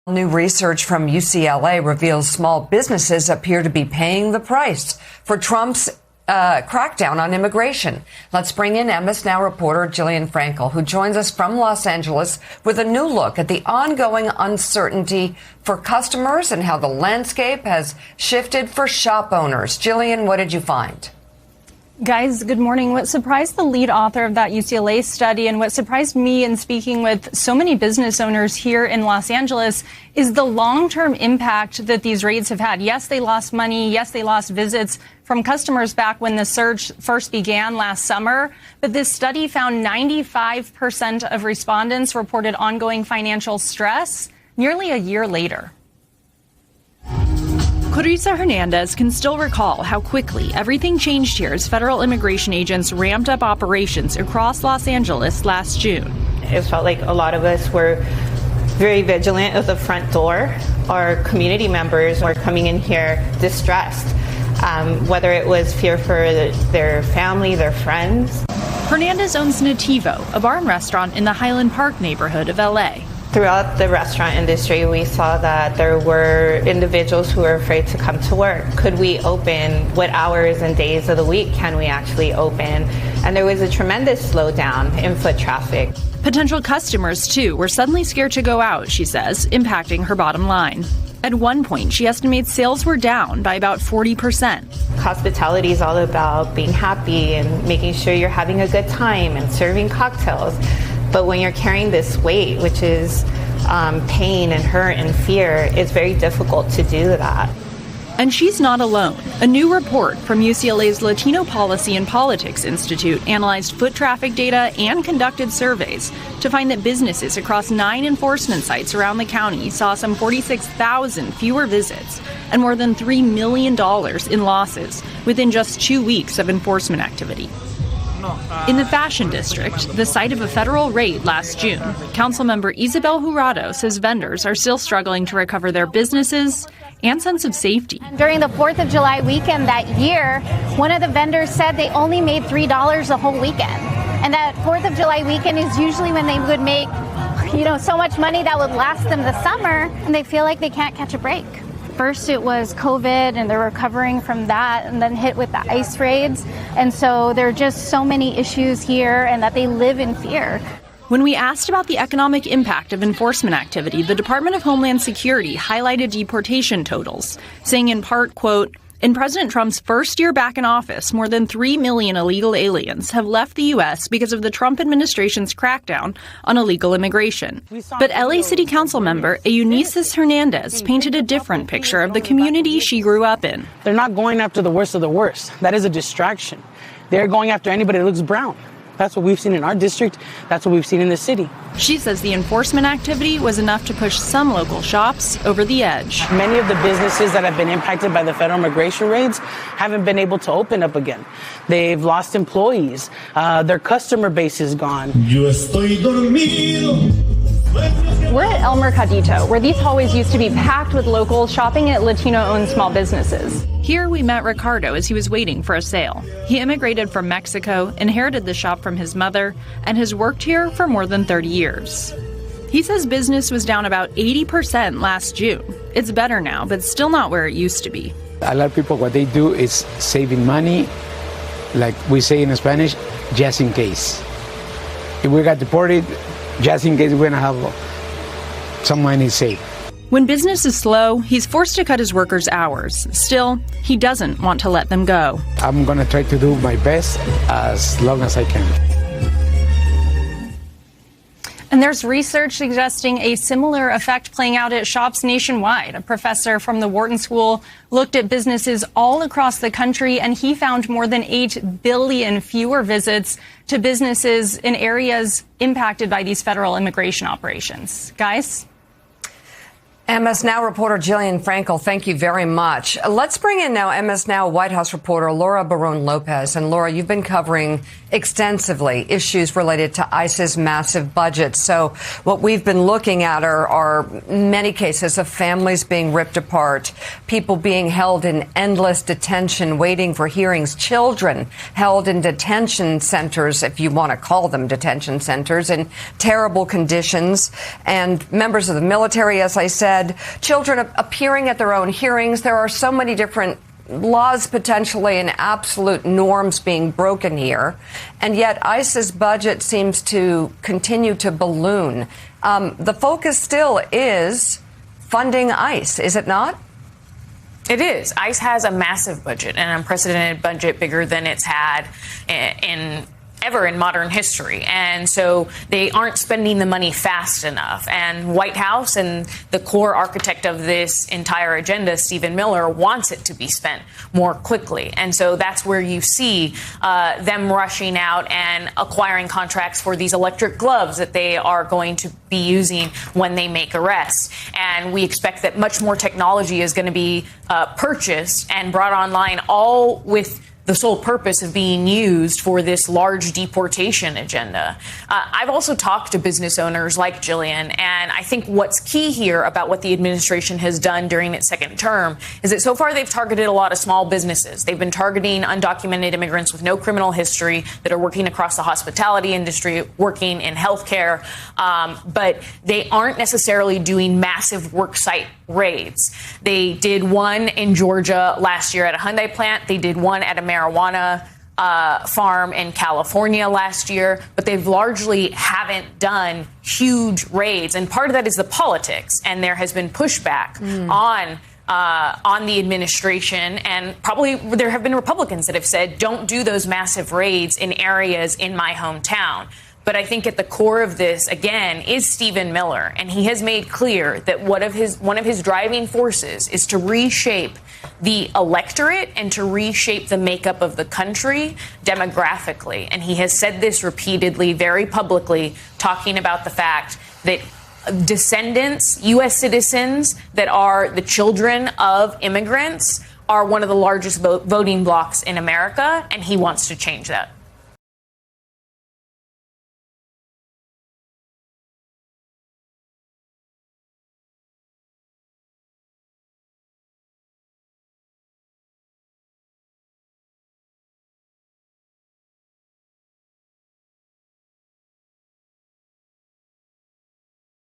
New research from UCLA reveals small businesses appear to be paying the price for Trump's crackdown on immigration. Let's bring in MS Now reporter Jillian Frankel, who joins us from Los Angeles with a new look at the ongoing uncertainty for customers and how the landscape has shifted for shop owners. Jillian, what did you find? Guys, good morning. What surprised the lead author of that UCLA study and what surprised me in speaking with so many business owners here in Los Angeles is the long-term impact that these raids have had. Yes, they lost money. Yes, they lost visits from customers back when the surge first began last summer. But this study found 95% of respondents reported ongoing financial stress nearly a year later. Clarissa Hernandez can still recall how quickly everything changed here as federal immigration agents ramped up operations across Los Angeles last June. It felt like a lot of us were very vigilant at the front door. Our community members were coming in here distressed, whether it was fear for their family, their friends. Hernandez owns Nativo, a bar and restaurant in the Highland Park neighborhood of LA. Throughout the restaurant industry, we saw that there were individuals who were afraid to come to work. Could we open? What hours and days of the week can we actually open? And there was a tremendous slowdown in foot traffic. Potential customers, too, were suddenly scared to go out, she says, impacting her bottom line. At one point, she estimates sales were down by about 40%. Hospitality is all about being happy and making sure you're having a good time and serving cocktails. But when you're carrying this weight, which is pain and hurt and fear, it's very difficult to do that. And she's not alone. A new report from UCLA's Latino Policy and Politics Institute analyzed foot traffic data and conducted surveys to find that businesses across 9 enforcement sites around the county saw some 46,000 fewer visits and more than $3 million in losses within just 2 weeks of enforcement activity. In the Fashion District, the site of a federal raid last June, Councilmember Isabel Jurado says vendors are still struggling to recover their businesses and sense of safety. During the 4th of July weekend that year, one of the vendors said they only made $3 the whole weekend. And that 4th of July weekend is usually when they would make, so much money that would last them the summer, and they feel like they can't catch a break. First it was COVID and they're recovering from that, and then hit with the ICE raids. And so there are just so many issues here and that they live in fear. When we asked about the economic impact of enforcement activity, the Department of Homeland Security highlighted deportation totals, saying in part, quote, in President Trump's first year back in office, more than 3 million illegal aliens have left the U.S. because of the Trump administration's crackdown on illegal immigration. But LA City Council member Eunices Hernandez painted a different picture of the community she grew up in. They're not going after the worst of the worst. That is a distraction. They're going after anybody that looks brown. That's what we've seen in our district. That's what we've seen in the city. She says the enforcement activity was enough to push some local shops over the edge. Many of the businesses that have been impacted by the federal immigration raids haven't been able to open up again. They've lost employees. Their customer base is gone. We're at El Mercadito, where these hallways used to be packed with locals shopping at Latino-owned small businesses. Here we met Ricardo as he was waiting for a sale. He immigrated from Mexico, inherited the shop from his mother, and has worked here for more than 30 years. He says business was down about 80% last June. It's better now, but still not where it used to be. A lot of people, what they do is saving money, like we say in Spanish, just in case. If we got deported, just in case we're going to have some money saved. When business is slow, he's forced to cut his workers' hours. Still, he doesn't want to let them go. I'm going to try to do my best as long as I can. And there's research suggesting a similar effect playing out at shops nationwide. A professor from the Wharton School looked at businesses all across the country, and he found more than 8 billion fewer visits to businesses in areas impacted by these federal immigration operations. Guys? MS Now reporter Jillian Frankel, thank you very much. Let's bring in now MS Now White House reporter Laura Barron Lopez. And Laura, you've been covering extensively issues related to ICE's massive budget. So what we've been looking at are many cases of families being ripped apart, people being held in endless detention, waiting for hearings, children held in detention centers, if you want to call them detention centers, in terrible conditions, and members of the military, as I said, children appearing at their own hearings. There are so many different laws potentially and absolute norms being broken here. And yet ICE's budget seems to continue to balloon. The focus still is funding ICE, is it not? It is. ICE has a massive budget, an unprecedented budget, bigger than it's had ever in modern history. And so they aren't spending the money fast enough. And White House and the core architect of this entire agenda, Stephen Miller, wants it to be spent more quickly. And so that's where you see them rushing out and acquiring contracts for these electric gloves that they are going to be using when they make arrests. And we expect that much more technology is going to be purchased and brought online, all with the sole purpose of being used for this large deportation agenda. I've also talked to business owners like Jillian, and I think what's key here about what the administration has done during its second term is that so far they've targeted a lot of small businesses. They've been targeting undocumented immigrants with no criminal history that are working across the hospitality industry, working in healthcare, but they aren't necessarily doing massive worksite raids. They did one in Georgia last year at a Hyundai plant. They did one at a marijuana farm in California last year, but they've largely haven't done huge raids. And part of that is the politics. And there has been pushback on the administration. And probably there have been Republicans that have said, don't do those massive raids in areas in my hometown. But I think at the core of this, again, is Stephen Miller. And he has made clear that one of his driving forces is to reshape the electorate and to reshape the makeup of the country demographically. And he has said this repeatedly, very publicly, talking about the fact that descendants, U.S. citizens that are the children of immigrants are one of the largest voting blocs in America. And he wants to change that.